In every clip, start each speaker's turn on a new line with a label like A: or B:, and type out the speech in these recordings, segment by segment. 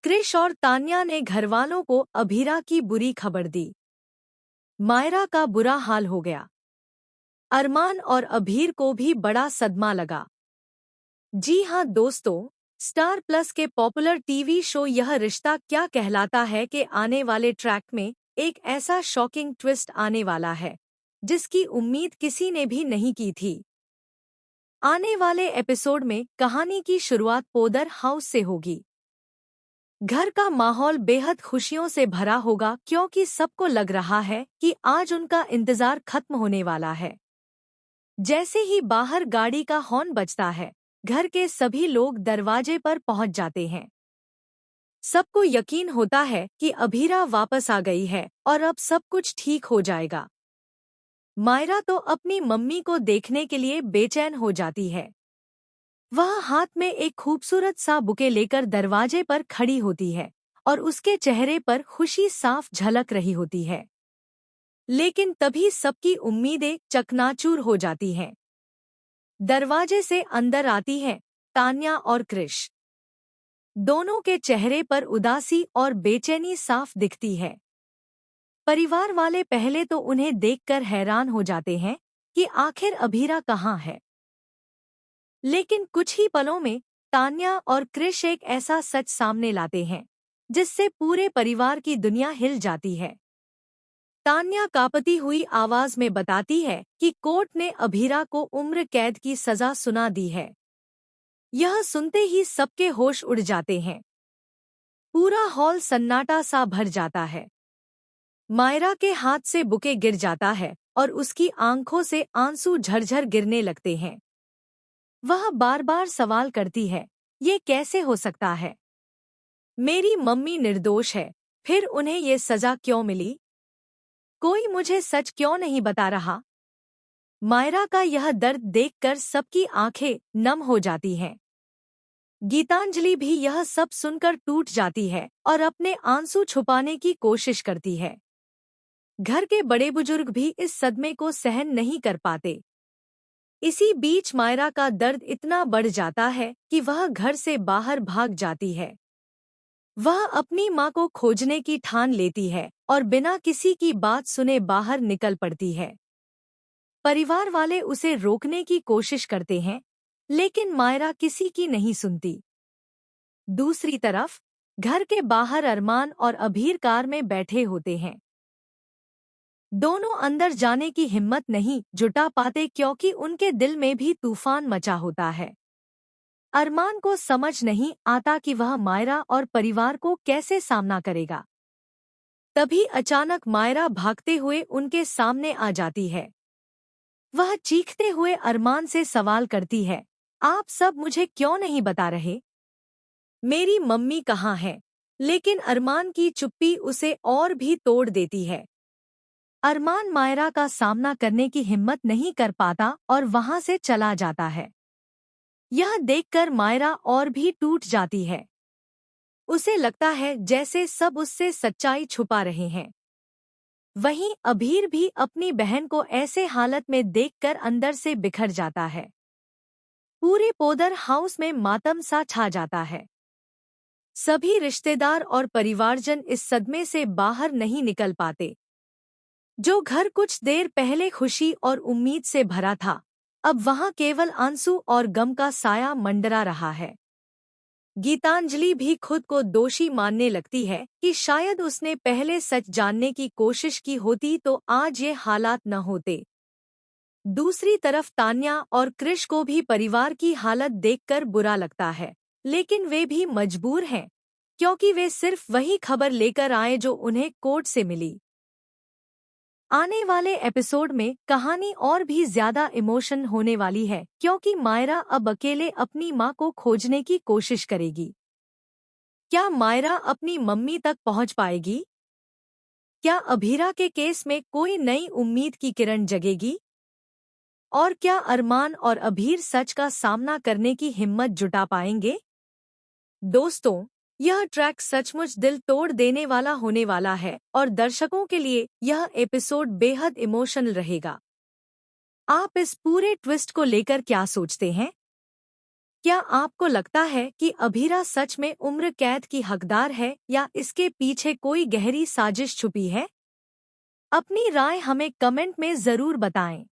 A: क्रिश और तान्या ने घरवालों को अभीरा की बुरी खबर दी। मायरा का बुरा हाल हो गया। अरमान और अभीर को भी बड़ा सदमा लगा। जी हाँ दोस्तों, स्टार प्लस के पॉपुलर टीवी शो यह रिश्ता क्या कहलाता है के आने वाले ट्रैक में एक ऐसा शॉकिंग ट्विस्ट आने वाला है जिसकी उम्मीद किसी ने भी नहीं की थी। आने वाले एपिसोड में कहानी की शुरुआत पोदर हाउस से होगी। घर का माहौल बेहद खुशियों से भरा होगा क्योंकि सबको लग रहा है कि आज उनका इंतजार खत्म होने वाला है। जैसे ही बाहर गाड़ी का हॉर्न बजता है, घर के सभी लोग दरवाजे पर पहुंच जाते हैं। सबको यकीन होता है कि अभीरा वापस आ गई है और अब सब कुछ ठीक हो जाएगा। मायरा तो अपनी मम्मी को देखने के लिए बेचैन हो जाती है। वह हाथ में एक खूबसूरत सा बुके लेकर दरवाजे पर खड़ी होती है और उसके चेहरे पर खुशी साफ झलक रही होती है। लेकिन तभी सबकी उम्मीदें चकनाचूर हो जाती हैं। दरवाजे से अंदर आती हैं तान्या और क्रिश। दोनों के चेहरे पर उदासी और बेचैनी साफ दिखती है। परिवार वाले पहले तो उन्हें देखकर हैरान हो जाते हैं कि आखिर अभीरा कहाँ है। लेकिन कुछ ही पलों में तान्या और क्रिश एक ऐसा सच सामने लाते हैं जिससे पूरे परिवार की दुनिया हिल जाती है। तान्या कांपती हुई आवाज में बताती है कि कोर्ट ने अभीरा को उम्र कैद की सजा सुना दी है। यह सुनते ही सबके होश उड़ जाते हैं। पूरा हॉल सन्नाटा सा भर जाता है। मायरा के हाथ से बुके गिर जाता है और उसकी आंखों से आंसू झरझर गिरने लगते हैं। वह बार बार सवाल करती है, ये कैसे हो सकता है? मेरी मम्मी निर्दोष है, फिर उन्हें ये सजा क्यों मिली? कोई मुझे सच क्यों नहीं बता रहा? मायरा का यह दर्द देखकर सबकी आंखें नम हो जाती हैं। गीतांजलि भी यह सब सुनकर टूट जाती है और अपने आंसू छुपाने की कोशिश करती है। घर के बड़े बुजुर्ग भी इस सदमे को सहन नहीं कर पाते। इसी बीच मायरा का दर्द इतना बढ़ जाता है कि वह घर से बाहर भाग जाती है। वह अपनी माँ को खोजने की ठान लेती है और बिना किसी की बात सुने बाहर निकल पड़ती है। परिवार वाले उसे रोकने की कोशिश करते हैं, लेकिन मायरा किसी की नहीं सुनती। दूसरी तरफ घर के बाहर अरमान और अभीर कार में बैठे होते हैं। दोनों अंदर जाने की हिम्मत नहीं जुटा पाते क्योंकि उनके दिल में भी तूफान मचा होता है। अरमान को समझ नहीं आता कि वह मायरा और परिवार को कैसे सामना करेगा। तभी अचानक मायरा भागते हुए उनके सामने आ जाती है। वह चीखते हुए अरमान से सवाल करती है, आप सब मुझे क्यों नहीं बता रहे? मेरी मम्मी कहाँ है? लेकिन अरमान की चुप्पी उसे और भी तोड़ देती है। अरमान मायरा का सामना करने की हिम्मत नहीं कर पाता और वहां से चला जाता है। यह देखकर मायरा और भी टूट जाती है। उसे लगता है जैसे सब उससे सच्चाई छुपा रहे हैं। वहीं अभीर भी अपनी बहन को ऐसे हालत में देखकर अंदर से बिखर जाता है। पूरे पोदर हाउस में मातम सा छा जाता है। सभी रिश्तेदार और परिवारजन इस सदमे से बाहर नहीं निकल पाते। जो घर कुछ देर पहले खुशी और उम्मीद से भरा था, अब वहां केवल आंसू और गम का साया मंडरा रहा है। गीतांजलि भी खुद को दोषी मानने लगती है कि शायद उसने पहले सच जानने की कोशिश की होती तो आज ये हालात न होते। दूसरी तरफ तान्या और क्रिश को भी परिवार की हालत देखकर बुरा लगता है, लेकिन वे भी मजबूर हैं क्योंकि वे सिर्फ वही खबर लेकर आए जो उन्हें कोर्ट से मिली। आने वाले एपिसोड में कहानी और भी ज्यादा इमोशन होने वाली है क्योंकि मायरा अब अकेले अपनी माँ को खोजने की कोशिश करेगी। क्या मायरा अपनी मम्मी तक पहुँच पाएगी? क्या अभीरा के केस में कोई नई उम्मीद की किरण जगेगी? और क्या अरमान और अभीर सच का सामना करने की हिम्मत जुटा पाएंगे? दोस्तों, यह ट्रैक सचमुच दिल तोड़ देने वाला होने वाला है और दर्शकों के लिए यह एपिसोड बेहद इमोशनल रहेगा। आप इस पूरे ट्विस्ट को लेकर क्या सोचते हैं? क्या आपको लगता है कि अभीरा सच में उम्र कैद की हकदार है या इसके पीछे कोई गहरी साजिश छुपी है? अपनी राय हमें कमेंट में ज़रूर बताएं।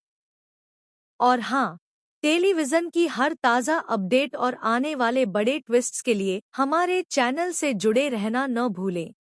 A: और हाँ, टेलीविज़न की हर ताज़ा अपडेट और आने वाले बड़े ट्विस्ट्स के लिए हमारे चैनल से जुड़े रहना न भूलें।